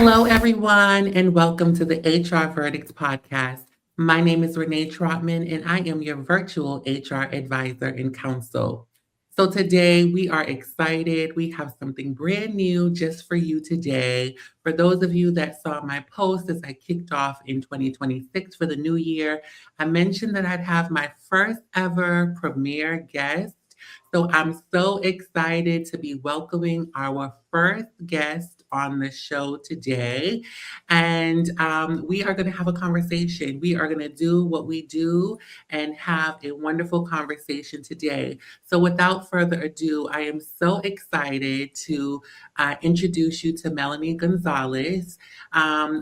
Hello, everyone, and welcome to the HR Verdicts Podcast. My name is Renee Trotman, and I am your virtual HR advisor and counsel. So, today we are excited. We have something brand new just for you today. For those of you that saw my post as I kicked off in 2026 for the new year, I mentioned that I'd have my first ever premiere guest. So I'm so excited to be welcoming our first guest on the show today. And we are going to have a conversation. We are going to do what we do and have a wonderful conversation today. So without further ado, I am so excited to introduce you to Melanie Gonzalez.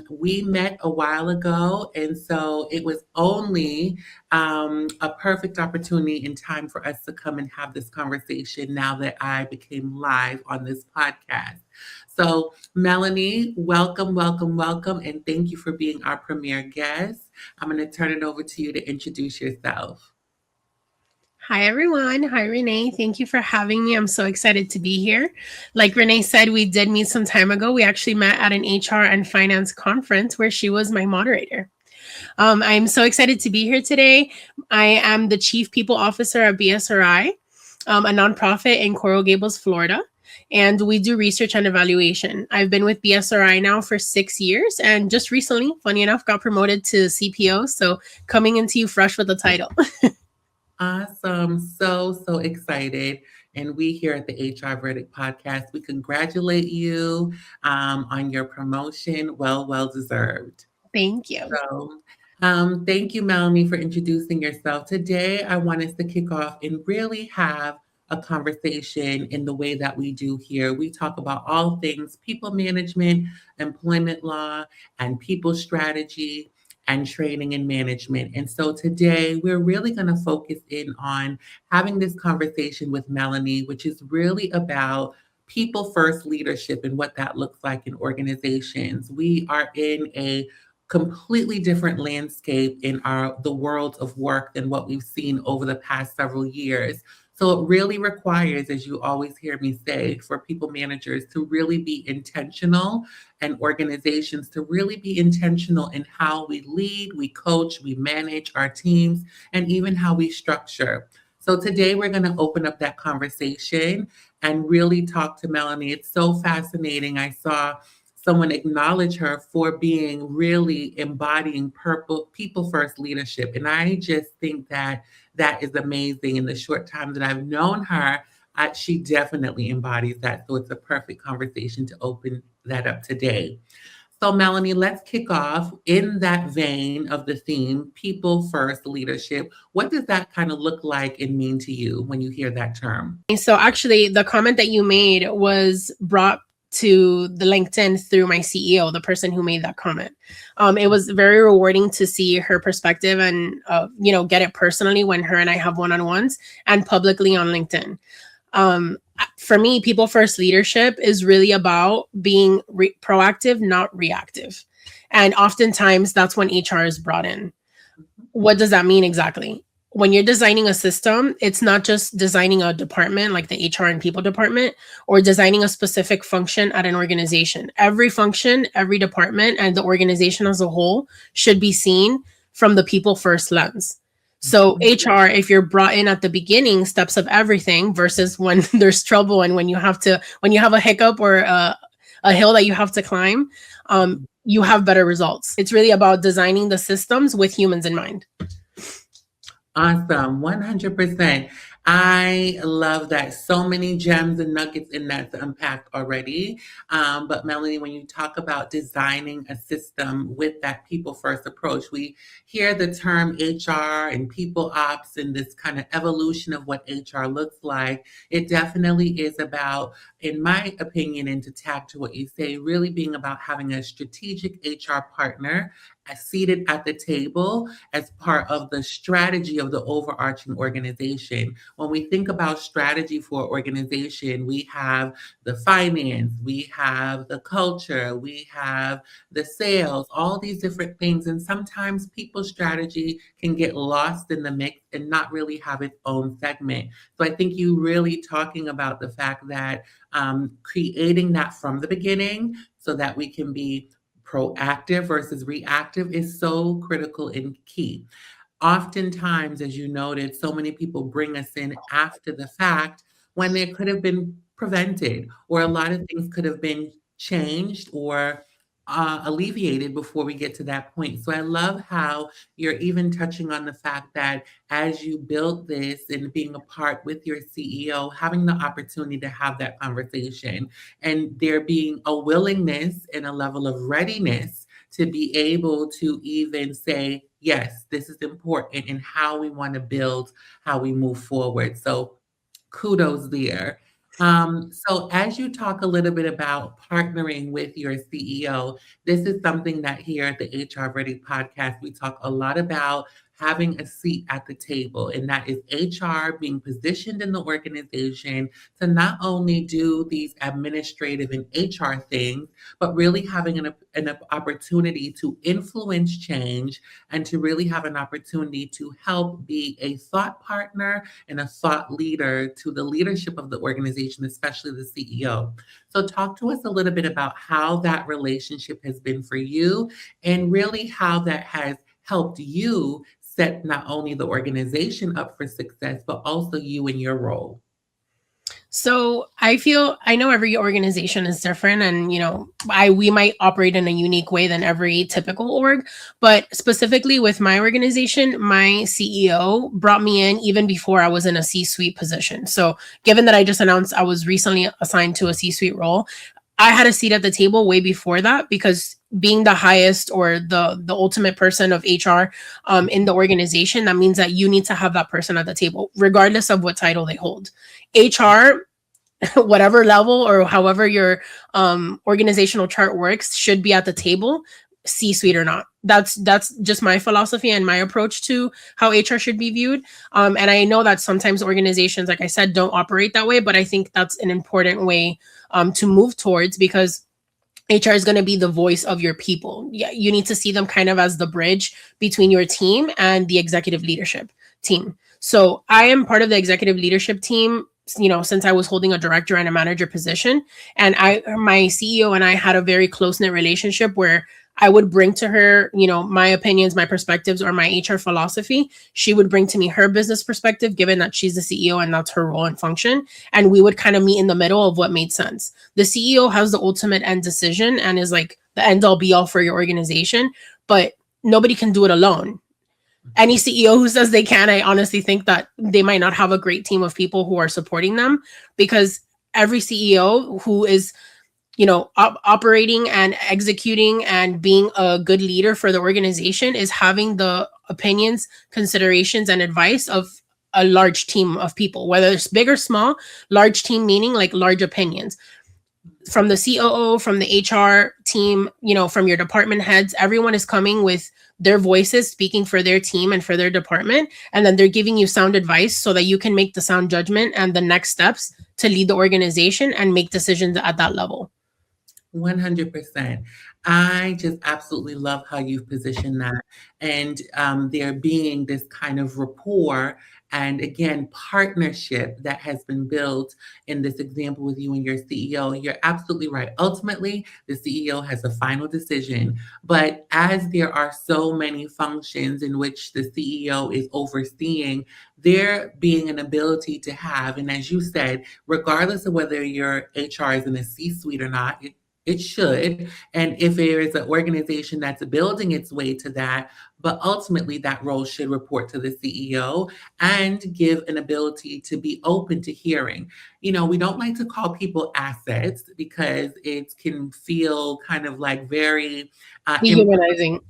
We met a while ago, and so it was only a perfect opportunity and time for us to come and have this conversation now that I became live on this podcast. So, Melanie, welcome, welcome, welcome, and thank you for being our premier guest. I'm going to turn it over to you to introduce yourself. Hi, everyone. Hi, Renee. Thank you for having me. I'm so excited to be here. Like Renee said, we did meet some time ago. We actually met at an HR and finance conference where she was my moderator. I'm so excited to be here today. I am the Chief People Officer at BSRI, a nonprofit in Coral Gables, Florida. And we do research and evaluation. I've been with BSRI now for 6 years and just recently, funny enough, got promoted to CPO. So coming into you fresh with the title. Awesome. So excited. And we here at the HR Verdict Podcast, we congratulate you on your promotion. Well deserved. Thank you. So, thank you, Melanie, for introducing yourself. Today, I want us to kick off and really have a conversation in the way that we do here. We talk about all things people management, employment law, and people strategy and training and management. And so today, we're really going to focus in on having this conversation with Melanie, which is really about people first leadership and what that looks like in organizations. We are in a completely different landscape in the world of work than what we've seen over the past several years. So it really requires, as you always hear me say, for people managers to really be intentional and organizations to really be intentional in how we lead, we coach, we manage our teams, and even how we structure. So today we're going to open up that conversation and really talk to Melanie. It's so fascinating. I saw someone acknowledge her for being really embodying people first leadership. And I just think that that is amazing. In the short time that I've known her, she definitely embodies that. So it's a perfect conversation to open that up today. So, Melanie, let's kick off in that vein of the theme, people first leadership. What does that kind of look like and mean to you when you hear that term? So actually, the comment that you made was brought to the LinkedIn through my CEO, the person who made that comment. It was very rewarding to see her perspective and, get it personally when her and I have one-on-ones and publicly on LinkedIn. For me, people first leadership is really about being proactive, not reactive. And oftentimes that's when HR is brought in. What does that mean exactly? When you're designing a system, it's not just designing a department like the HR and people department or designing a specific function at an organization. Every function, every department, and the organization as a whole should be seen from the people first lens. So HR, if you're brought in at the beginning steps of everything versus when there's trouble and when you have a hiccup or a hill that you have to climb, you have better results. It's really about designing the systems with humans in mind. Awesome. 100%. I love that. So many gems and nuggets in that to unpack already. But Melanie, when you talk about designing a system with that people first approach, we hear the term HR and people ops and this kind of evolution of what HR looks like. It definitely is about, in my opinion, and to tap to what you say, really being about having a strategic HR partner seated at the table as part of the strategy of the overarching organization. When we think about strategy for an organization, we have the finance, we have the culture, we have the sales, all these different things. And sometimes people's strategy can get lost in the mix and not really have its own segment. So I think you really talking about the fact that creating that from the beginning so that we can be proactive versus reactive is so critical and key. Oftentimes, as you noted, so many people bring us in after the fact when they could have been prevented, or a lot of things could have been changed or alleviated before we get to that point. So I love how you're even touching on the fact that as you build this and being a part with your CEO, having the opportunity to have that conversation and there being a willingness and a level of readiness to be able to even say, yes, this is important and how we want to build, how we move forward. So kudos there. So as you talk a little bit about partnering with your CEO, this is something that here at the HR Ready podcast, we talk a lot about having a seat at the table, and that is HR being positioned in the organization to not only do these administrative and HR things, but really having an opportunity to influence change and to really have an opportunity to help be a thought partner and a thought leader to the leadership of the organization, especially the CEO. So, talk to us a little bit about how that relationship has been for you and really how that has helped you set not only the organization up for success, but also you in your role. So I know every organization is different, and we might operate in a unique way than every typical org. But specifically with my organization, my CEO brought me in even before I was in a C-suite position. So given that I just announced I was recently assigned to a C-suite role, I had a seat at the table way before that, because being the highest or the ultimate person of HR in the organization, that means that you need to have that person at the table, regardless of what title they hold. HR, whatever level or however your organizational chart works, should be at the table, C-suite or not. That's just my philosophy and my approach to how HR should be viewed. And I know that sometimes organizations, like I said, don't operate that way, but I think that's an important way to move towards, because HR is going to be the voice of your people. Yeah, you need to see them kind of as the bridge between your team and the executive leadership team. So I am part of the executive leadership team, since I was holding a director and a manager position. And my CEO and I had a very close-knit relationship where I would bring to her, my opinions, my perspectives, or my HR philosophy. She would bring to me her business perspective, given that she's the CEO and that's her role and function. And we would kind of meet in the middle of what made sense. The CEO has the ultimate end decision and is like the end all be all for your organization, but nobody can do it alone. Any CEO who says they can, I honestly think that they might not have a great team of people who are supporting them, because every CEO who is operating and executing and being a good leader for the organization is having the opinions, considerations, and advice of a large team of people, whether it's big or small. Large team meaning like large opinions from the COO, from the HR team, from your department heads. Everyone is coming with their voices, speaking for their team and for their department, and then they're giving you sound advice so that you can make the sound judgment and the next steps to lead the organization and make decisions at that level. 100%. I just absolutely love how you've positioned that. And there being this kind of rapport and, again, partnership that has been built in this example with you and your CEO. You're absolutely right. Ultimately, the CEO has a final decision. But as there are so many functions in which the CEO is overseeing, there being an ability to have, and as you said, regardless of whether your HR is in a C-suite or not, it should. And if there is an organization that's building its way to that, but ultimately that role should report to the CEO and give an ability to be open to hearing. We don't like to call people assets because it can feel kind of like very Dehumanizing.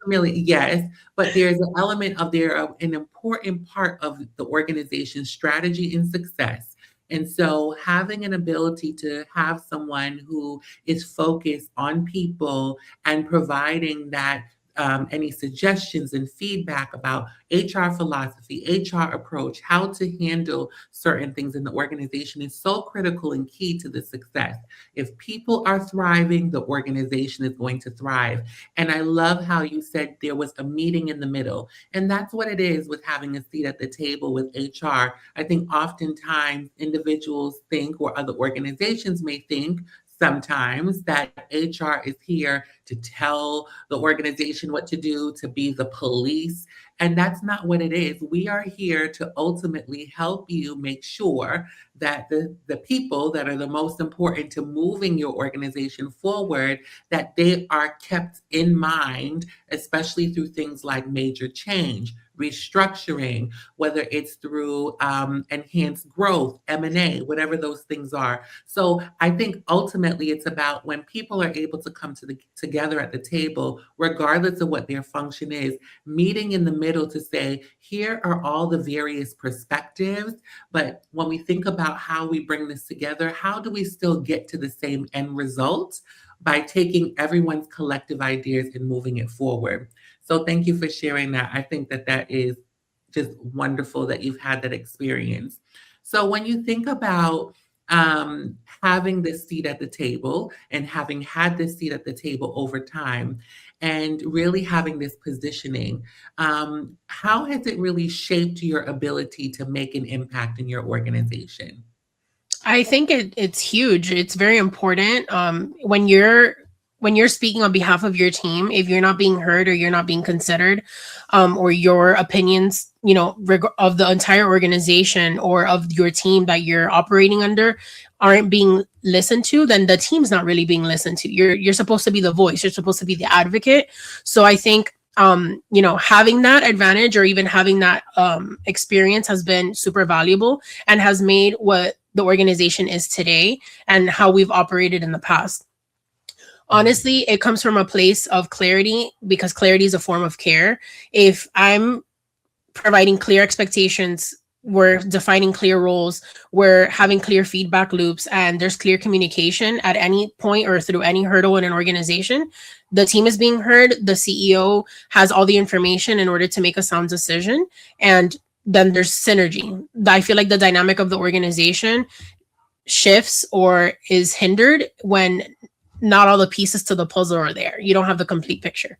really, yes, but there's an element of an important part of the organization's strategy and success. And so having an ability to have someone who is focused on people and providing that any suggestions and feedback about HR philosophy, HR approach, how to handle certain things in the organization is so critical and key to the success. If people are thriving, the organization is going to thrive. And I love how you said there was a meeting in the middle. And that's what it is with having a seat at the table with HR. I think oftentimes individuals think, or other organizations may think, sometimes that HR is here to tell the organization what to do, to be the police. And that's not what it is. We are here to ultimately help you make sure that the people that are the most important to moving your organization forward, that they are kept in mind, especially through things like major change, restructuring, whether it's through enhanced growth, M&A, whatever those things are. So I think ultimately it's about when people are able to come together at the table, regardless of what their function is, meeting in the middle to say, here are all the various perspectives. But when we think about how we bring this together, how do we still get to the same end result? By taking everyone's collective ideas and moving it forward. So thank you for sharing that. I think that that is just wonderful that you've had that experience. So when you think about having this seat at the table and having had this seat at the table over time and really having this positioning, how has it really shaped your ability to make an impact in your organization? I think it's huge. It's very important. When you're speaking on behalf of your team, if you're not being heard or you're not being considered, or your opinions, of the entire organization or of your team that you're operating under aren't being listened to, then the team's not really being listened to. You're supposed to be the voice. You're supposed to be the advocate. So I think having that advantage or even having that experience has been super valuable and has made what the organization is today and how we've operated in the past. Honestly, it comes from a place of clarity, because clarity is a form of care. If I'm providing clear expectations, we're defining clear roles, we're having clear feedback loops, and there's clear communication at any point or through any hurdle in an organization, the team is being heard, the CEO has all the information in order to make a sound decision, and then there's synergy. I feel like the dynamic of the organization shifts or is hindered when not all the pieces to the puzzle are there. You don't have the complete picture.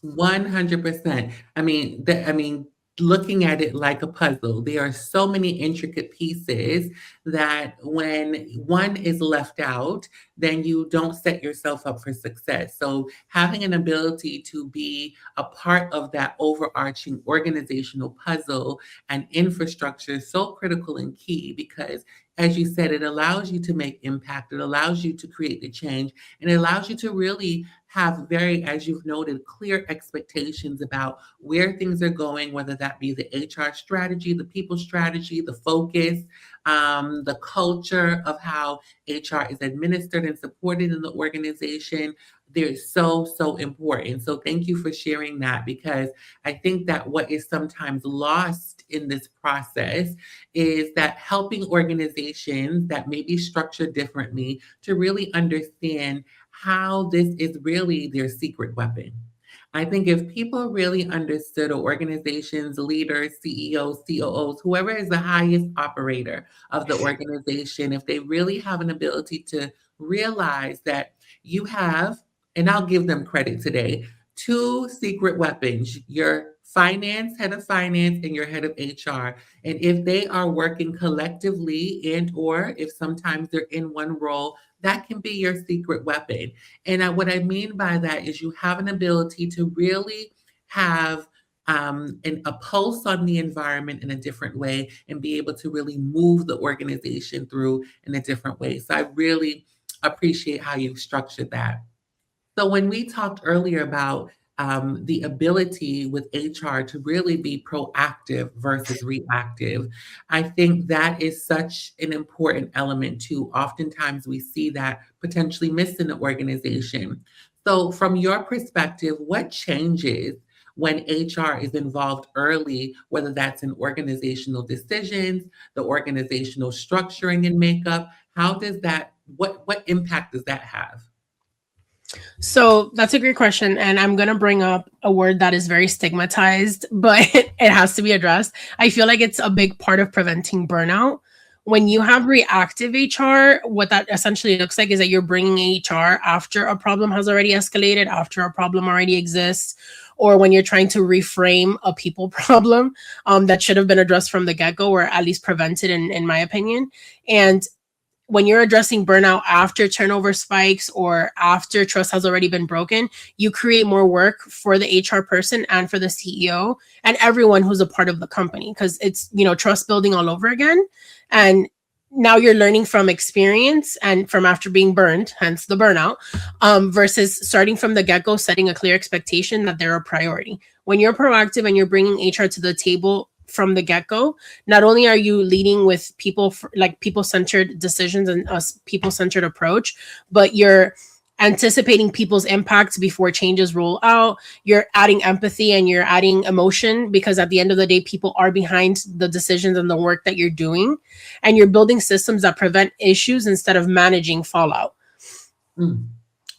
100%. I mean, looking at it like a puzzle, there are so many intricate pieces that when one is left out, then you don't set yourself up for success. So having an ability to be a part of that overarching organizational puzzle and infrastructure is so critical and key because, as you said, it allows you to make impact, it allows you to create the change, and it allows you to really have very, as you've noted, clear expectations about where things are going, whether that be the HR strategy, the people strategy, the focus, the culture of how HR is administered and supported in the organization. They're so, so important. So thank you for sharing that, because I think that what is sometimes lost in this process is that helping organizations that may be structured differently to really understand how this is really their secret weapon. I think if people really understood, or organizations, leaders, CEOs, COOs, whoever is the highest operator of the organization, if they really have an ability to realize that you have, and I'll give them credit today, two secret weapons: your head of finance, and your head of HR. And if they are working collectively, and or if sometimes they're in one role, that can be your secret weapon. And what I mean by that is you have an ability to really have a pulse on the environment in a different way and be able to really move the organization through in a different way. So I really appreciate how you've structured that. So when we talked earlier about the ability with HR to really be proactive versus reactive, I think that is such an important element too. Oftentimes we see that potentially missed in the organization. So from your perspective, what changes when HR is involved early, whether that's in organizational decisions, the organizational structuring and makeup? How does that, what impact does that have? So that's a great question. And I'm going to bring up a word that is very stigmatized, but it has to be addressed. I feel like it's a big part of preventing burnout. When you have reactive HR, what that essentially looks like is that you're bringing HR after a problem has already escalated, after a problem already exists, or when you're trying to reframe a people problem that should have been addressed from the get go, or at least prevented, in my opinion. And when you're addressing burnout after turnover spikes or after trust has already been broken, you create more work for the HR person and for the CEO and everyone who's a part of the company, because it's, trust building all over again. And now you're learning from experience and from after being burned, hence the burnout, versus starting from the get-go, setting a clear expectation that they're a priority. When you're proactive and you're bringing HR to the table from the get-go, not only are you leading with people-centered decisions and a people-centered approach, but you're anticipating people's impacts before changes roll out. You're adding empathy and you're adding emotion, because at the end of the day, people are behind the decisions and the work that you're doing. And you're building systems that prevent issues instead of managing fallout. Mm.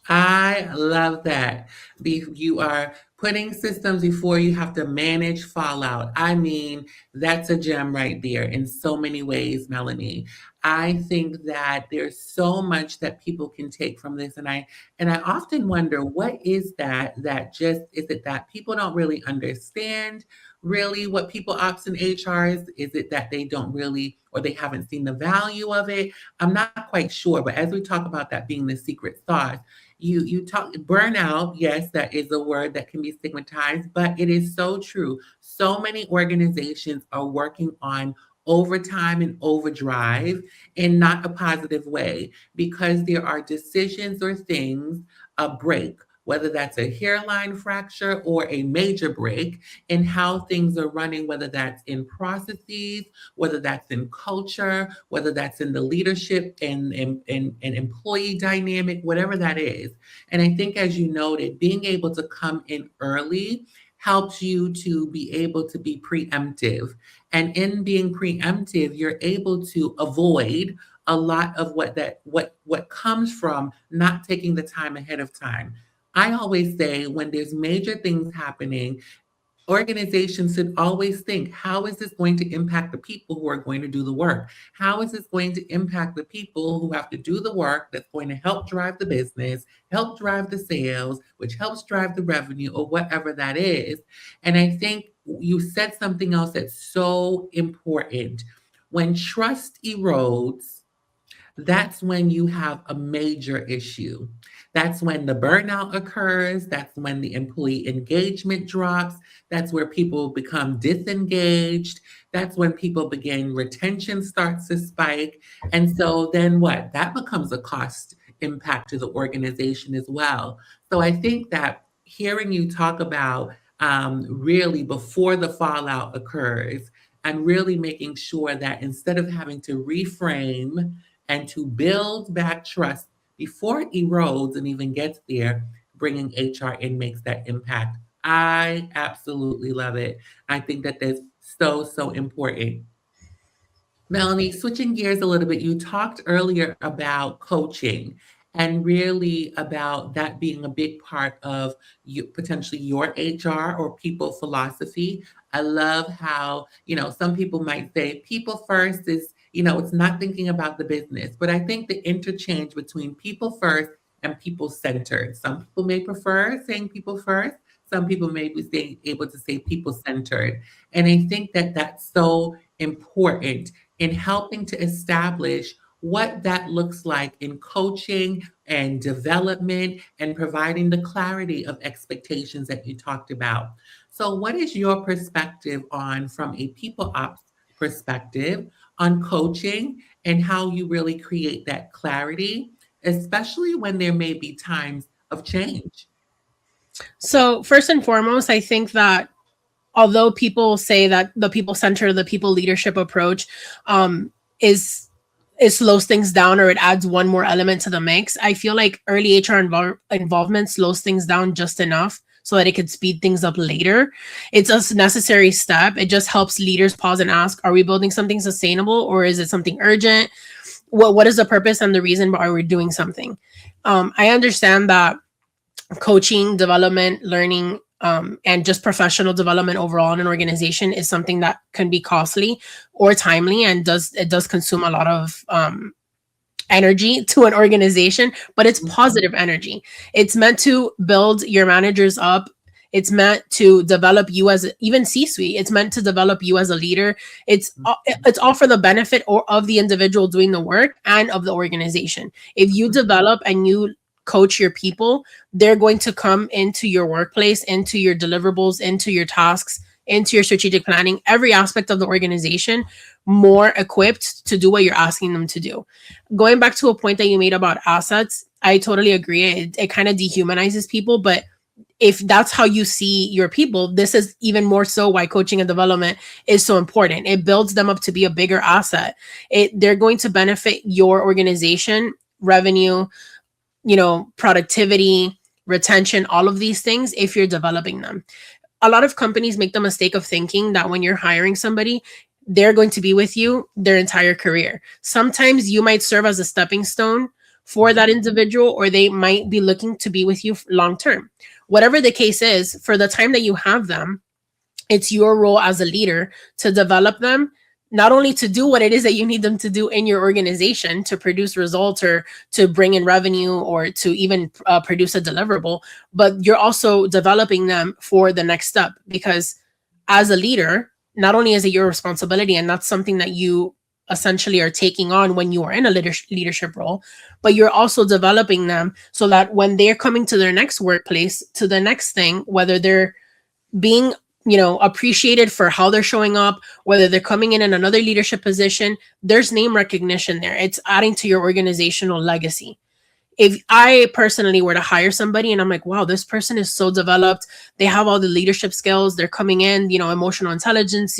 I love that. You are putting systems before you have to manage fallout. I mean, that's a gem right there in so many ways, Melanie. I think that there's so much that people can take from this, and I often wonder, what is that just is it that people don't really understand really what people ops and HR is? Is it that they don't really, or they haven't seen the value of it? I'm not quite sure, but as we talk about that being the secret sauce, you talk burnout. Yes, that is a word that can be stigmatized, but it is so true. So many organizations are working on overtime and overdrive in not a positive way, because there are decisions or things, a break, whether that's a hairline fracture or a major break in how things are running, whether that's in processes, whether that's in culture, whether that's in the leadership and employee dynamic, whatever that is. And I think, as you noted, being able to come in early helps you to be able to be preemptive. And in being preemptive, you're able to avoid a lot of what comes from not taking the time ahead of time. I always say, when there's major things happening, organizations should always think, how is this going to impact the people who are going to do the work? How is this going to impact the people who have to do the work that's going to help drive the business, help drive the sales, which helps drive the revenue, or whatever that is? And I think you said something else that's so important. When trust erodes, that's when you have a major issue. That's when the burnout occurs. That's when the employee engagement drops. That's where people become disengaged. That's when people begin, retention starts to spike. And so then what? That becomes a cost impact to the organization as well. So I think that hearing you talk about, really before the fallout occurs, and really making sure that instead of having to reframe and to build back trust before it erodes and even gets there, bringing HR in makes that impact. I absolutely love it. I think that that's so, so important. Melanie, switching gears a little bit, you talked earlier about coaching and really about that being a big part of you, potentially your HR or people philosophy. I love how, some people might say people first is, it's not thinking about the business, but I think the interchange between people first and people centered. Some people may prefer saying people first. Some people may be able to say people centered. And I think that that's so important in helping to establish what that looks like in coaching and development and providing the clarity of expectations that you talked about. So, what is your perspective on, from a people ops perspective, on coaching and how you really create that clarity, especially when there may be times of change? So, first and foremost, I think that although people say that the people center, the people leadership approach um, is it slows things down or it adds one more element to the mix, I feel like early HR involvement slows things down just enough so that it could speed things up later. It's a necessary step. It just helps leaders pause and ask, are we building something sustainable or is it something urgent? What is the purpose and the reason why we're doing something? I understand that coaching, development, learning, and just professional development overall in an organization is something that can be costly or timely, and does consume a lot of energy to an organization, but it's Mhm, positive energy. It's meant to build your managers up. It's meant to develop you as even C-suite. It's meant to develop you as a leader. mhm, It's all for the benefit of the individual doing the work and of the organization. If you mhm, develop and you coach your people, they're going to come into your workplace, into your deliverables, into your tasks, into your strategic planning, every aspect of the organization more equipped to do what you're asking them to do. Going back to a point that you made about assets, I totally agree. It kind of dehumanizes people, but if that's how you see your people, this is even more so why coaching and development is so important. It builds them up to be a bigger asset. They're going to benefit your organization, revenue, productivity, retention, all of these things if you're developing them. A lot of companies make the mistake of thinking that when you're hiring somebody, they're going to be with you their entire career. Sometimes you might serve as a stepping stone for that individual, or they might be looking to be with you long term. Whatever the case is, for the time that you have them, it's your role as a leader to develop them, not only to do what it is that you need them to do in your organization to produce results or to bring in revenue or to even produce a deliverable, but you're also developing them for the next step. Because as a leader, not only is it your responsibility, and that's something that you essentially are taking on when you are in a leadership role, but you're also developing them so that when they're coming to their next workplace, to the next thing, whether they're being appreciated for how they're showing up, whether they're coming in another leadership position, there's name recognition there. It's adding to your organizational legacy. If I personally were to hire somebody and I'm like, wow, this person is so developed, they have all the leadership skills, they're coming in, emotional intelligence,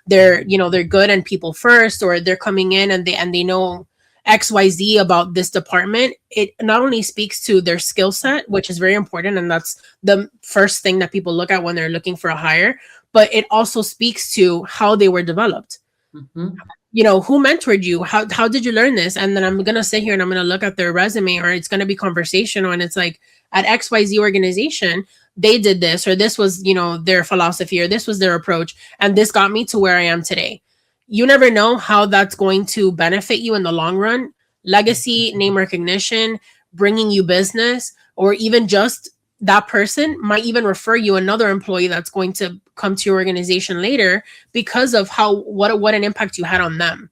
they're good and people first, or they're coming in and they know XYZ about this department, it not only speaks to their skill set, which is very important, and that's the first thing that people look at when they're looking for a hire, but it also speaks to how they were developed. mhm, Who mentored you? How did you learn this? And then I'm gonna sit here and I'm gonna look at their resume, or it's gonna be conversational, and it's like, at XYZ organization, they did this, or this was, their philosophy, or this was their approach, and this got me to where I am today. You never know how that's going to benefit you in the long run. Legacy, name recognition, bringing you business, or even just that person might even refer you another employee that's going to come to your organization later because of what an impact you had on them.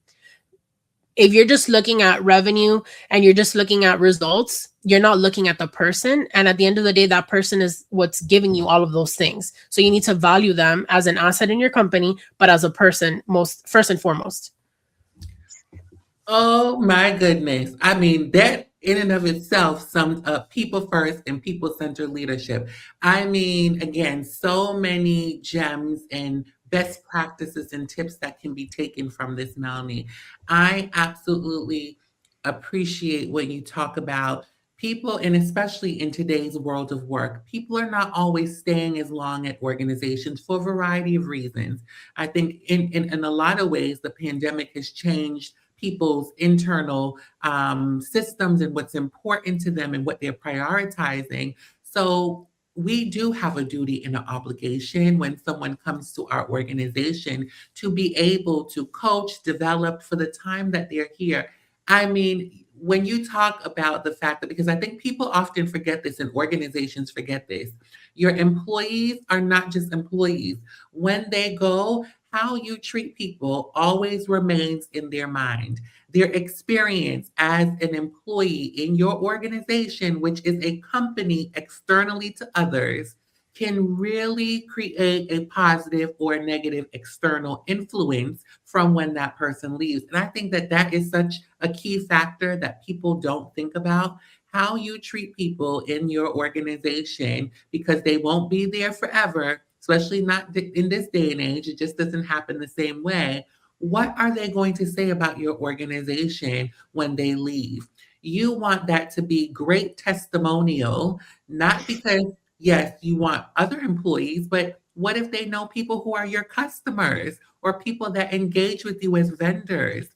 If you're just looking at revenue and you're just looking at results, you're not looking at the person, and at the end of the day, that person is what's giving you all of those things. So you need to value them as an asset in your company, but as a person, most first and foremost. Oh my goodness. I mean, that in and of itself sums up people first and people centered leadership. I mean, again, so many gems and best practices and tips that can be taken from this, Melanie. I absolutely appreciate when you talk about people, and especially in today's world of work, people are not always staying as long at organizations for a variety of reasons. I think in a lot of ways, the pandemic has changed people's internal systems and what's important to them and what they're prioritizing. So we do have a duty and an obligation when someone comes to our organization to be able to coach, develop for the time that they're here. I mean, when you talk about the fact that, because I think people often forget this and organizations forget this, your employees are not just employees. When they go, how you treat people always remains in their mind. Their experience as an employee in your organization, which is a company externally to others, can really create a positive or negative external influence from when that person leaves. And I think that that is such a key factor that people don't think about. How you treat people in your organization, because they won't be there forever, especially not in this day and age. It just doesn't happen the same way. What are they going to say about your organization when they leave? You want that to be great testimonial, not because, yes, you want other employees, but what if they know people who are your customers or people that engage with you as vendors?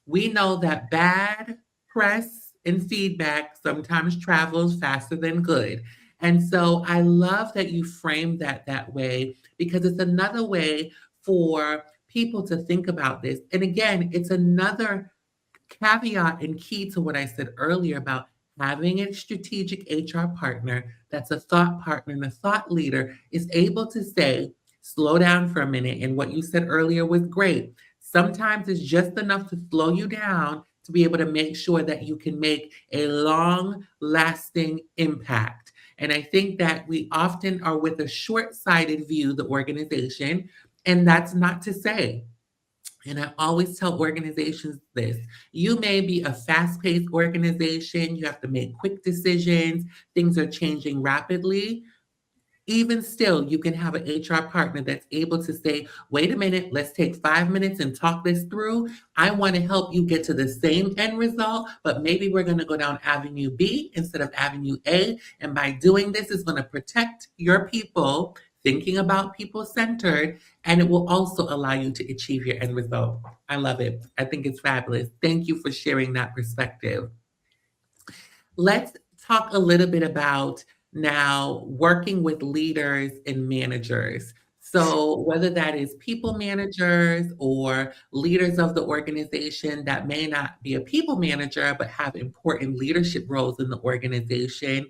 We know that bad press and feedback sometimes travels faster than good. And so I love that you framed that way because it's another way for people to think about this. And again, it's another caveat and key to what I said earlier about having a strategic HR partner that's a thought partner and a thought leader is able to say, slow down for a minute. And what you said earlier was great. Sometimes it's just enough to slow you down to be able to make sure that you can make a long lasting impact. And I think that we often are with a short sighted view, the organization, and that's not to say, and I always tell organizations this, you may be a fast paced organization, you have to make quick decisions, things are changing rapidly. Even still, you can have an HR partner that's able to say, wait a minute, let's take 5 minutes and talk this through. I want to help you get to the same end result, but maybe we're going to go down Avenue B instead of Avenue A. And by doing this, it's going to protect your people, thinking about people centered, and it will also allow you to achieve your end result. I love it. I think it's fabulous. Thank you for sharing that perspective. Let's talk a little bit about now working with leaders and managers. So, whether that is people managers or leaders of the organization that may not be a people manager but have important leadership roles in the organization,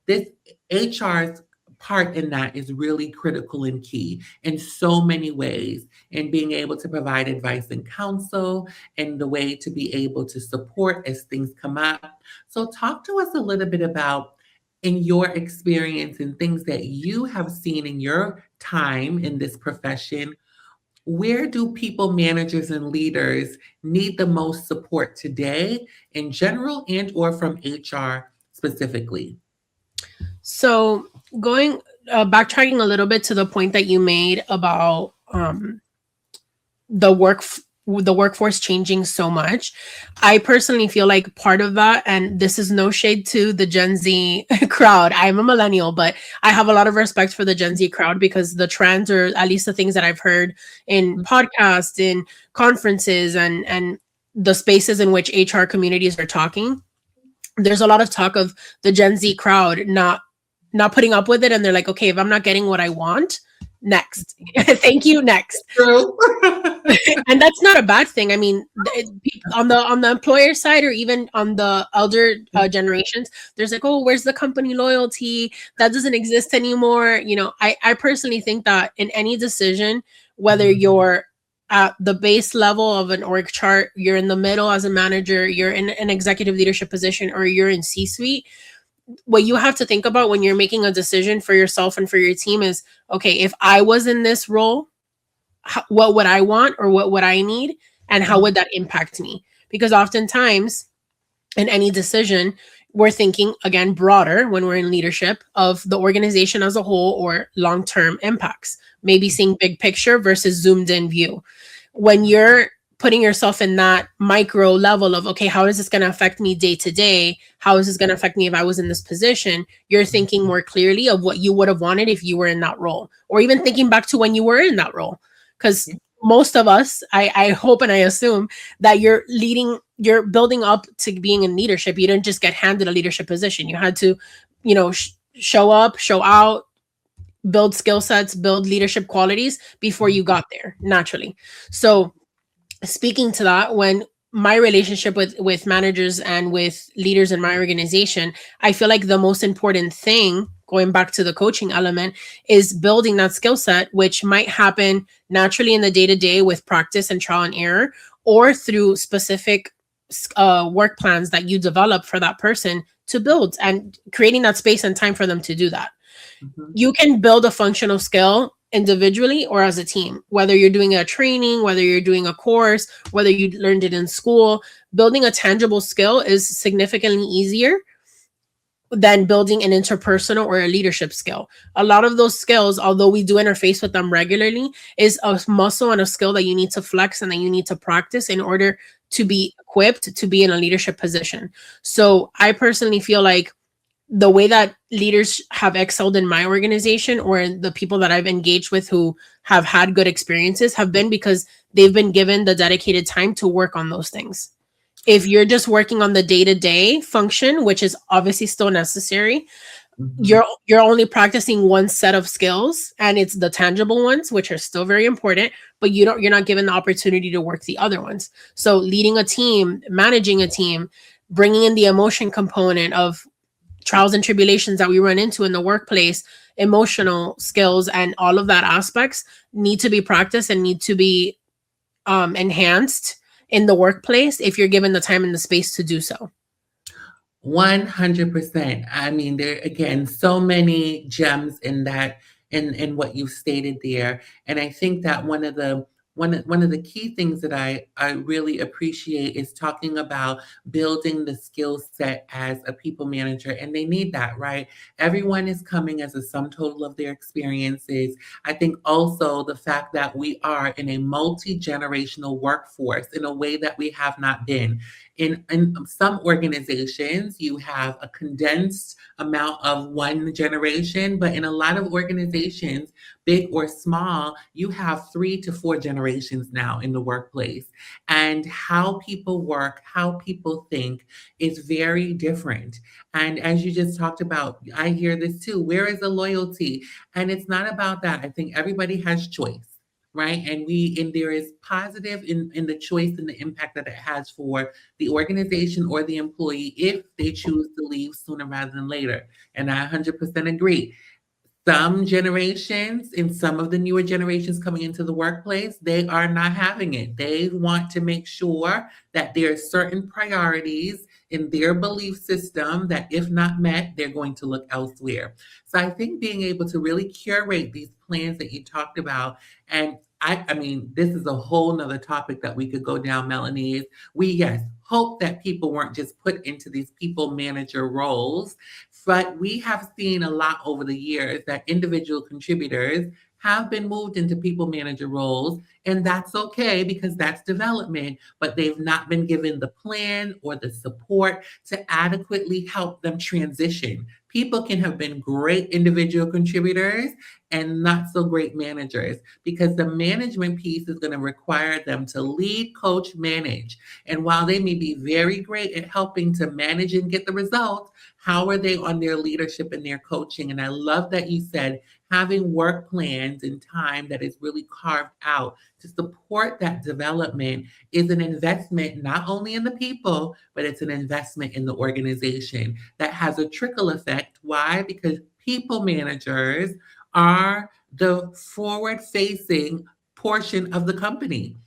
this HR's part in that is really critical and key in so many ways, in being able to provide advice and counsel and the way to be able to support as things come up. So, talk to us a little bit about, in your experience and things that you have seen in your time in this profession, where do people managers and leaders need the most support today in general and or from HR specifically? So going backtracking a little bit to the point that you made about the workforce changing so much, I personally feel like part of that, and this is no shade to the Gen Z crowd, I'm a millennial, but I have a lot of respect for the Gen Z crowd because the trends, or at least the things that I've heard in podcasts, in conferences, and the spaces in which HR communities are talking, there's a lot of talk of the Gen Z crowd not putting up with it, and they're like, okay, if I'm not getting what I want, next. Thank you, next. True. And that's not a bad thing. I mean, on the employer side, or even on the elder generations, there's like, oh, where's the company loyalty? That doesn't exist anymore. You know, I personally think that in any decision, whether you're at the base level of an org chart, you're in the middle as a manager, you're in an executive leadership position, or you're in C-suite, what you have to think about when you're making a decision for yourself and for your team is, okay, if I was in this role, what would I want, or what would I need, and how would that impact me? Because oftentimes in any decision, we're thinking, again, broader when we're in leadership, of the organization as a whole or long-term impacts, maybe seeing big picture versus zoomed in view. When you're putting yourself in that micro level of, okay, how is this going to affect me day to day? How is this going to affect me if I was in this position? You're thinking more clearly of what you would have wanted if you were in that role, or even thinking back to when you were in that role. Because most of us, I hope and I assume that you're building up to being in leadership. You didn't just get handed a leadership position. You had to, show up, show out, build skill sets, build leadership qualities before you got there naturally. So speaking to that, when my relationship with managers and with leaders in my organization, I feel like the most important thing, going back to the coaching element, is building that skill set, which might happen naturally in the day-to-day with practice and trial and error, or through specific work plans that you develop for that person to build, and creating that space and time for them to do that. Mm-hmm. You can build a functional skill individually or as a team, whether you're doing a training, whether you're doing a course, whether you learned it in school. Building a tangible skill is significantly easier than building an interpersonal or a leadership skill. A lot of those skills, although we do interface with them regularly, is a muscle and a skill that you need to flex and that you need to practice in order to be equipped to be in a leadership position. So I personally feel like the way that leaders have excelled in my organization, or the people that I've engaged with who have had good experiences, have been because they've been given the dedicated time to work on those things. If you're just working on the day-to-day function, which is obviously still necessary, Mhm. you're only practicing one set of skills, and it's the tangible ones, which are still very important, but you're not given the opportunity to work the other ones. So leading a team, managing a team, bringing in the emotion component of trials and tribulations that we run into in the workplace, emotional skills, and all of that aspects need to be practiced and need to be enhanced in the workplace if you're given the time and the space to do so. 100%. I mean, there again, so many gems in that, in what you stated there. And I think that one of the key things that I really appreciate is talking about building the skill set as a people manager. And they need that, right? Everyone is coming as a sum total of their experiences. I think also the fact that we are in a multi-generational workforce in a way that we have not been. In some organizations, you have a condensed amount of one generation, but in a lot of organizations, big or small, you have 3 to 4 generations now in the workplace. And how people work, how people think is very different. And as you just talked about, I hear this too, where is the loyalty? And it's not about that. I think everybody has choice, right? And there is positive in the choice and the impact that it has for the organization or the employee if they choose to leave sooner rather than later. And I 100% agree. Some generations, in some of the newer generations coming into the workplace, they are not having it. They want to make sure that there are certain priorities in their belief system that, if not met, they're going to look elsewhere. So I think being able to really curate these plans that you talked about, and I mean, this is a whole nother topic that we could go down, Melanie. Is we, yes, hope that people weren't just put into these people manager roles, but we have seen a lot over the years that individual contributors have been moved into people manager roles, and that's okay because that's development, but they've not been given the plan or the support to adequately help them transition. People can have been great individual contributors and not so great managers because the management piece is going to require them to lead, coach, manage. And while they may be very great at helping to manage and get the results, how are they on their leadership and their coaching? And I love that you said having work plans and time that is really carved out to support that development is an investment not only in the people, but it's an investment in the organization that has a trickle effect. Why? Because people managers are the forward facing portion of the company.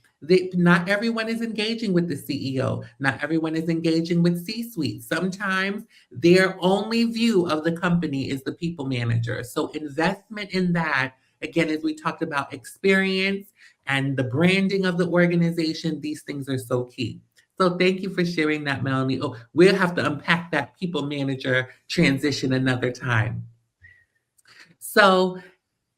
Not everyone is engaging with the CEO. Not everyone is engaging with C suite. Sometimes their only view of the company is the people manager. So, investment in that, again, as we talked about experience and the branding of the organization, these things are so key. So, thank you for sharing that, Melanie. Oh, we'll have to unpack that people manager transition another time. So,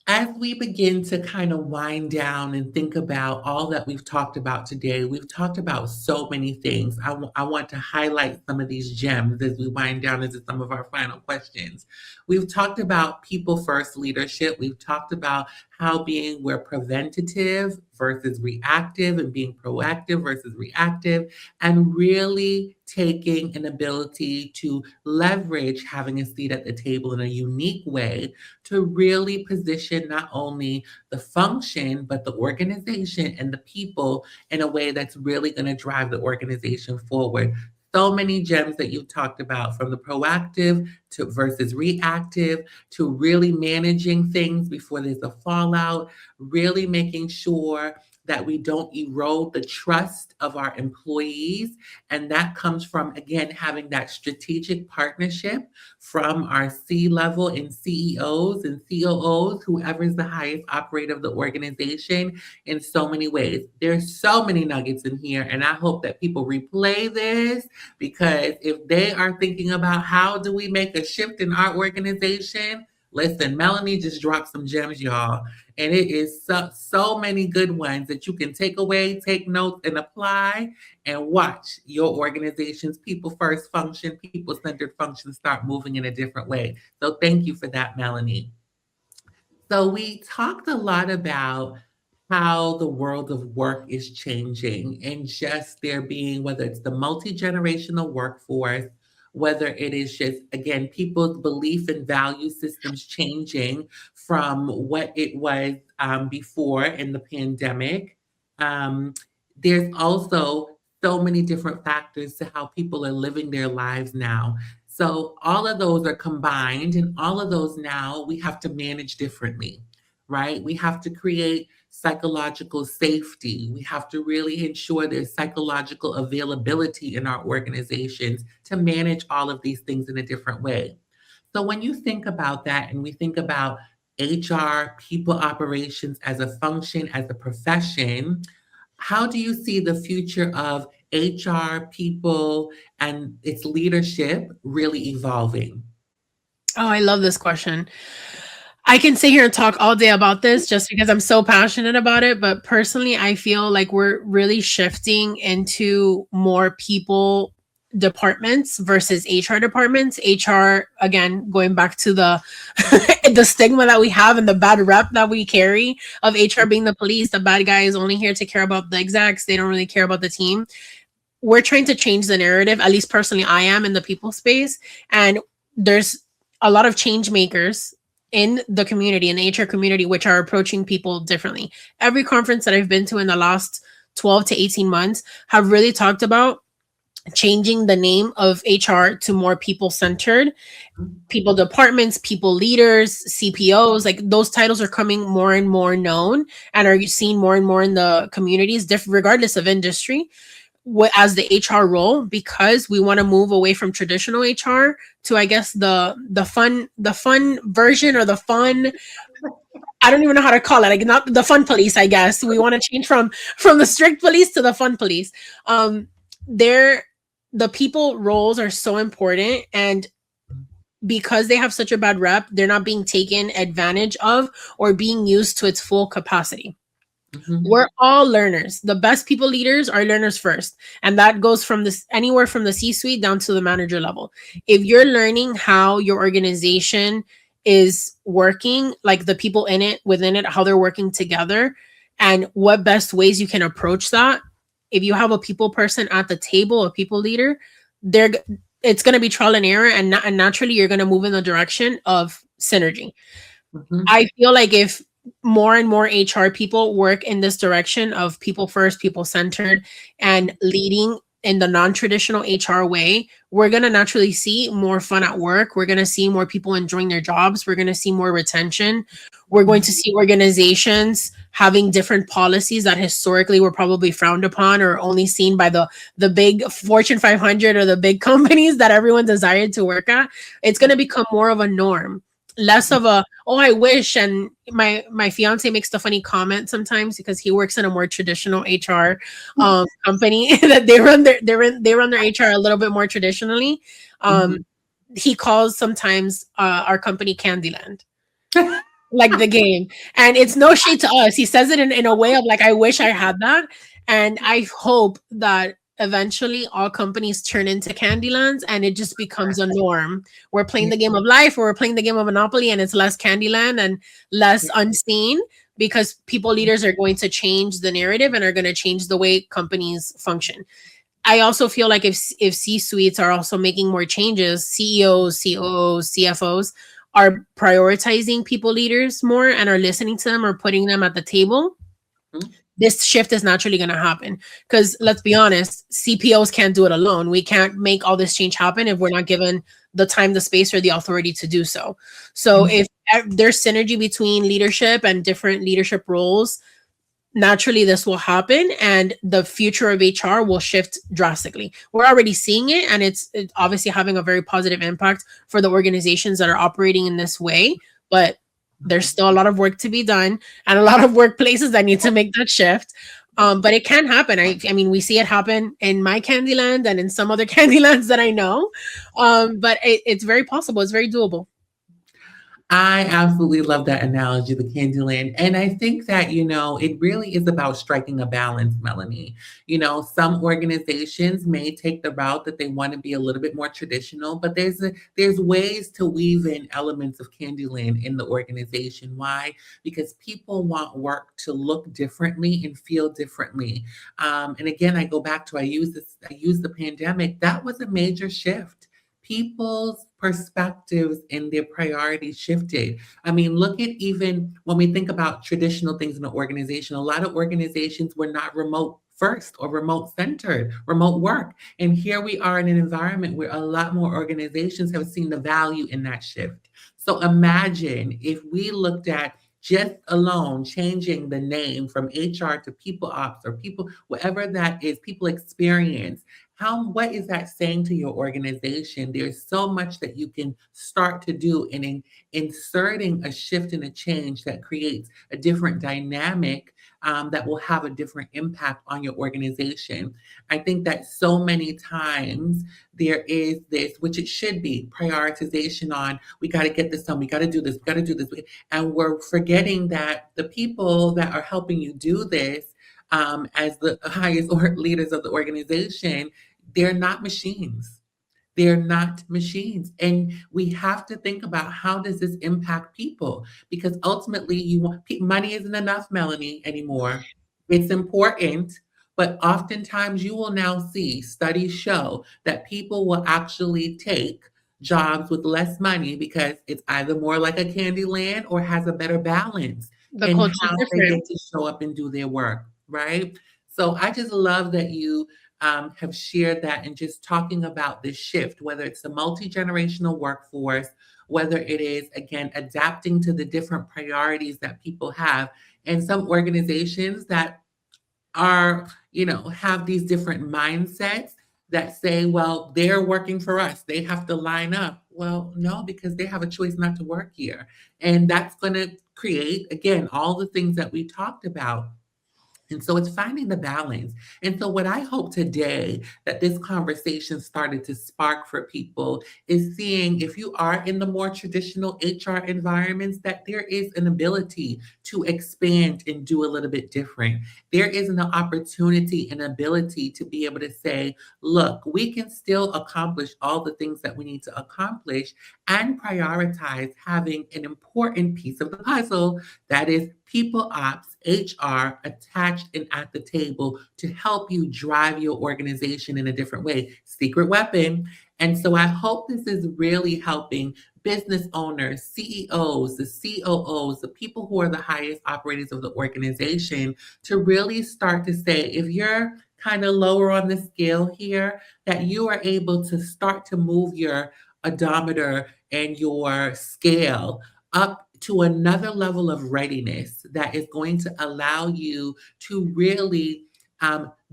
as we begin to kind of wind down and think about all that we've talked about today, we've talked about so many things. I want to highlight some of these gems as we wind down into some of our final questions. We've talked about people first leadership. We've talked about how we're preventative versus reactive and being proactive versus reactive, and really taking an ability to leverage having a seat at the table in a unique way to really position not only the function, but the organization and the people in a way that's really going to drive the organization forward. So many gems that you've talked about, from the proactive to versus reactive to really managing things before there's a fallout, really making sure that we don't erode the trust of our employees. And that comes from, again, having that strategic partnership from our C level and CEOs and COOs, whoever's the highest operator of the organization, in so many ways. There's so many nuggets in here, and I hope that people replay this because if they are thinking about how do we make a shift in our organization, listen, Melanie just dropped some gems, y'all. And it is so many good ones that you can take away, take notes, and apply and watch your organization's people first function, people centered function start moving in a different way. So thank you for that, Melanie. So we talked a lot about how the world of work is changing and just there being, whether it's the multi-generational workforce whether it is just, again, people's belief and value systems changing from what it was before in the pandemic. Um, there's also so many different factors to how people are living their lives now. So all of those are combined, and all of those now we have to manage differently, right? We have to create psychological safety. We have to really ensure there's psychological availability in our organizations to manage all of these things in a different way. So when you think about that and we think about HR, people operations as a function, as a profession, how do you see the future of HR, people, and its leadership really evolving? Oh, I love this question. I can sit here and talk all day about this just because I'm so passionate about it. But personally, I feel like we're really shifting into more people departments versus HR departments. HR, again, going back to the the stigma that we have and the bad rep that we carry of HR being the police, the bad guy is only here to care about the execs. They don't really care about the team. We're trying to change the narrative. At least personally, I am in the people space, and there's a lot of change makers in the community, in the HR community, which are approaching people differently. Every conference that I've been to in the last 12 to 18 months have really talked about changing the name of HR to more people centered, people departments, people leaders, CPOs. Like those titles are coming more and more known and are seen more and more in the communities, regardless of industry, as the HR role, because we want to move away from traditional HR to, I guess, the fun version, or the fun, I don't even know how to call it, like not the fun police, I guess. We want to change from the strict police to the fun police. They're The people roles are so important, and because they have such a bad rep, they're not being taken advantage of or being used to its full capacity. Mhm. We're all learners. The best people leaders are learners first. And that goes from this anywhere from the C-suite down to the manager level. If you're learning how your organization is working, like the people in it, within it, how they're working together, and what best ways you can approach that. If you have a people person at the table, a people leader, they're it's going to be trial and error, and naturally you're going to move in the direction of synergy. Mhm. I feel like if more and more HR people work in this direction of people first, people centered, and leading in the non-traditional HR way, we're going to naturally see more fun at work. We're going to see more people enjoying their jobs. We're going to see more retention. We're going to see organizations having different policies that historically were probably frowned upon or only seen by the big Fortune 500 or the big companies that everyone desired to work at. It's going to become more of a norm, less of a, oh, I wish. And my fiance makes the funny comment sometimes because he works in a more traditional HR company that they run their HR a little bit more traditionally. Mhm. He calls sometimes our company Candyland, like the game. And it's no shade to us. He says it in a way of like, I wish I had that. And I hope that eventually all companies turn into Candylands and it just becomes a norm. We're playing Yeah. the game of life, or we're playing the game of Monopoly, and it's less Candyland and less unseen, because people leaders are going to change the narrative and are going to change the way companies function. I also feel like if C-suites are also making more changes, CEOs, COOs, CFOs are prioritizing people leaders more and are listening to them or putting them at the table, Mhm. this shift is naturally going to happen. Because let's be honest, CPOs can't do it alone. We can't make all this change happen if we're not given the time, the space, or the authority to do so. So Mhm. if there's synergy between leadership and different leadership roles, naturally this will happen and the future of HR will shift drastically. We're already seeing it, and it's obviously having a very positive impact for the organizations that are operating in this way. But there's still a lot of work to be done and a lot of workplaces that need to make that shift. But it can happen. I mean, we see it happen in my Candyland and in some other Candylands that I know. But it's very possible. It's very doable. I absolutely love that analogy, the Candyland. And I think that, it really is about striking a balance, Melanie. Some organizations may take the route that they want to be a little bit more traditional, but there's ways to weave in elements of Candyland in the organization. Why? Because people want work to look differently and feel differently. And again, I go back to I use the pandemic. That was a major shift. people's perspectives and their priorities shifted. I mean, look at even when we think about traditional things in the organization, a lot of organizations were not remote first or remote centered, remote work. And here we are in an environment where a lot more organizations have seen the value in that shift. So imagine if we looked at just alone changing the name from HR to people ops or people, whatever that is, people experience. What is that saying to your organization? There's so much that you can start to do in inserting a shift and a change that creates a different dynamic that will have a different impact on your organization. I think that so many times there is this, which it should be, prioritization on we got to get this done, we got to do this, we got to do this. And we're forgetting that the people that are helping you do this as the highest leaders of the organization, they're not machines. They're not machines. And we have to think about how does this impact people? Because ultimately money isn't enough, Melanie, anymore. It's important, but oftentimes you will now see studies show that people will actually take jobs with less money because it's either more like a candy land or has a better balance The in culture how is they different. get to show up and do their work, right? So I just love that you have shared that and just talking about this shift, whether it's the multi-generational workforce, whether it is, again, adapting to the different priorities that people have. And some organizations that are, have these different mindsets that say, well, they're working for us. They have to line up. Well, no, because they have a choice not to work here. And that's going to create, again, all the things that we talked about. And so it's finding the balance. And so what I hope today that this conversation started to spark for people is seeing if you are in the more traditional HR environments, that there is an ability to expand and do a little bit different. There is an opportunity and ability to be able to say, look, we can still accomplish all the things that we need to accomplish and prioritize having an important piece of the puzzle that is people ops, HR attached and at the table to help you drive your organization in a different way. Secret weapon. And so I hope this is really helping business owners, CEOs, the COOs, the people who are the highest operators of the organization to really start to say, if you're kind of lower on the scale here, that you are able to start to move your odometer and your scale up to another level of readiness that is going to allow you to really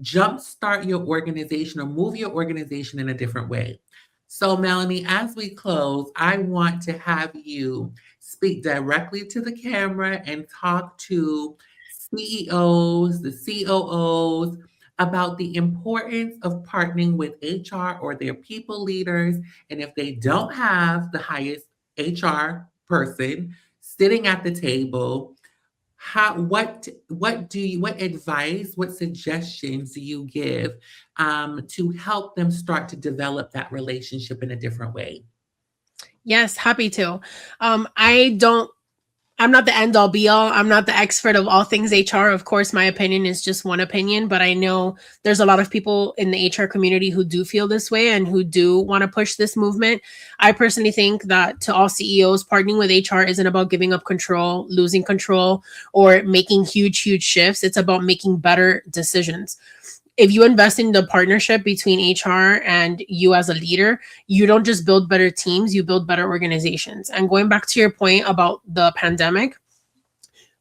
jumpstart your organization or move your organization in a different way. So, Melanie, as we close, I want to have you speak directly to the camera and talk to CEOs, the COOs, about the importance of partnering with HR or their people leaders. And if they don't have the highest HR person sitting at the table, what advice, what suggestions do you give to help them start to develop that relationship in a different way? Yes, happy to. I don't I'm not the end all be all. I'm not the expert of all things HR. Of course, my opinion is just one opinion, but I know there's a lot of people in the HR community who do feel this way and who do want to push this movement. I personally think that to all CEOs, partnering with HR isn't about giving up control, losing control, or making huge, huge shifts. It's about making better decisions. If you invest in the partnership between HR and you as a leader, you don't just build better teams, you build better organizations. And going back to your point about the pandemic,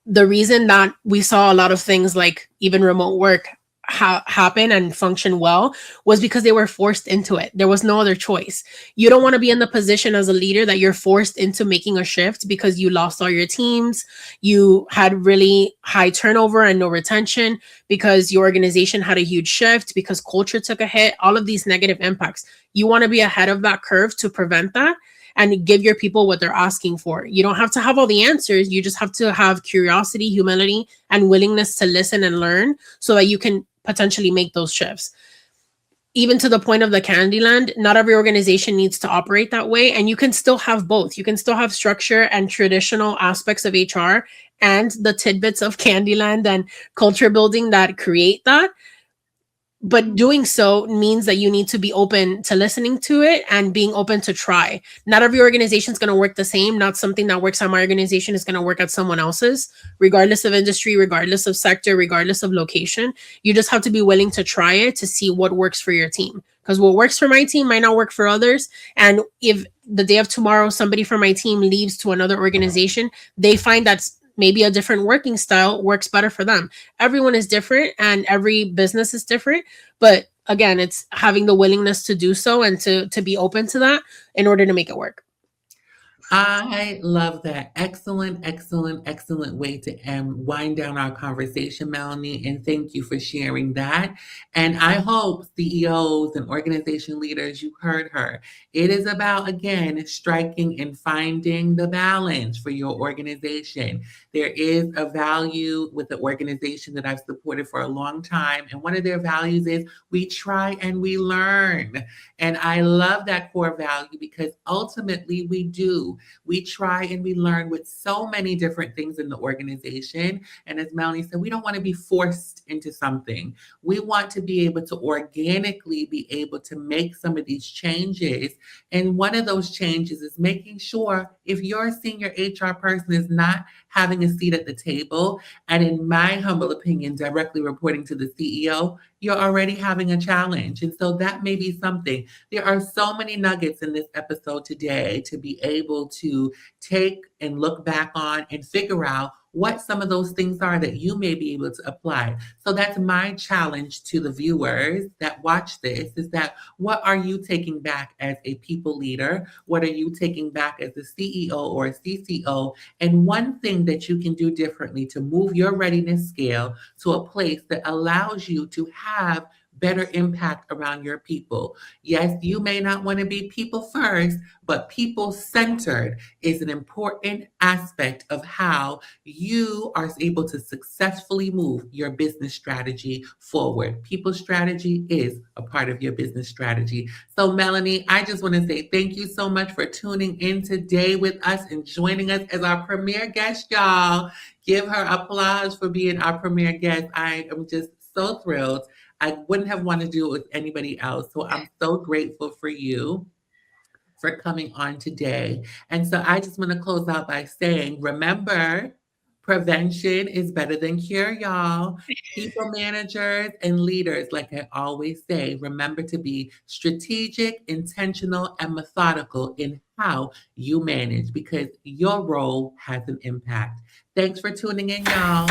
the reason that we saw a lot of things like even remote work happen and function well was because they were forced into it. There was no other choice. You don't want to be in the position as a leader that you're forced into making a shift because you lost all your teams. You had really high turnover and no retention because your organization had a huge shift, because culture took a hit, all of these negative impacts. You want to be ahead of that curve to prevent that and give your people what they're asking for. You don't have to have all the answers. You just have to have curiosity, humility, and willingness to listen and learn so that you can potentially make those shifts. Even to the point of the Candyland, not every organization needs to operate that way. And you can still have both. You can still have structure and traditional aspects of HR and the tidbits of Candyland and culture building that create that. but doing so means that you need to be open to listening to it and being open to try. Not every organization is going to work the same. Not something that works at my organization is going to work at someone else's, regardless of industry, regardless of sector, regardless of location. You just have to be willing to try it to see what works for your team, because what works for my team might not work for others. And if the day of tomorrow somebody from my team leaves to another organization, they find that's maybe a different working style works better for them. Everyone is different and every business is different, but again, it's having the willingness to do so and to be open to that in order to make it work. I love that. Excellent, excellent, excellent way to wind down our conversation, Melanie. And thank you for sharing that. And I hope CEOs and organization leaders, you heard her. It is about, again, striking and finding the balance for your organization. There is a value with the organization that I've supported for a long time. And one of their values is we try and we learn. And I love that core value because ultimately we do. We try and we learn with so many different things in the organization. And as Melanie said, we don't want to be forced into something. We want to be able to organically be able to make some of these changes. And one of those changes is making sure if your senior HR person is not having a seat at the table, and in my humble opinion, directly reporting to the CEO, you're already having a challenge. And so that may be something. There are so many nuggets in this episode today to be able to take and look back on and figure out what some of those things are that you may be able to apply. So that's my challenge to the viewers that watch this is that what are you taking back as a people leader? What are you taking back as a CEO or a CCO? And one thing that you can do differently to move your readiness scale to a place that allows you to have better impact around your people. Yes, you may not want to be people first, but people centered is an important aspect of how you are able to successfully move your business strategy forward. People strategy is a part of your business strategy. So, Melanie, I just want to say thank you so much for tuning in today with us and joining us as our premier guest, y'all. Give her applause for being our premier guest. I am just so thrilled. I wouldn't have wanted to do it with anybody else. So I'm so grateful for you for coming on today. And so I just want to close out by saying, remember, prevention is better than cure, y'all. People managers and leaders, like I always say, remember to be strategic, intentional, and methodical in how you manage because your role has an impact. Thanks for tuning in, y'all.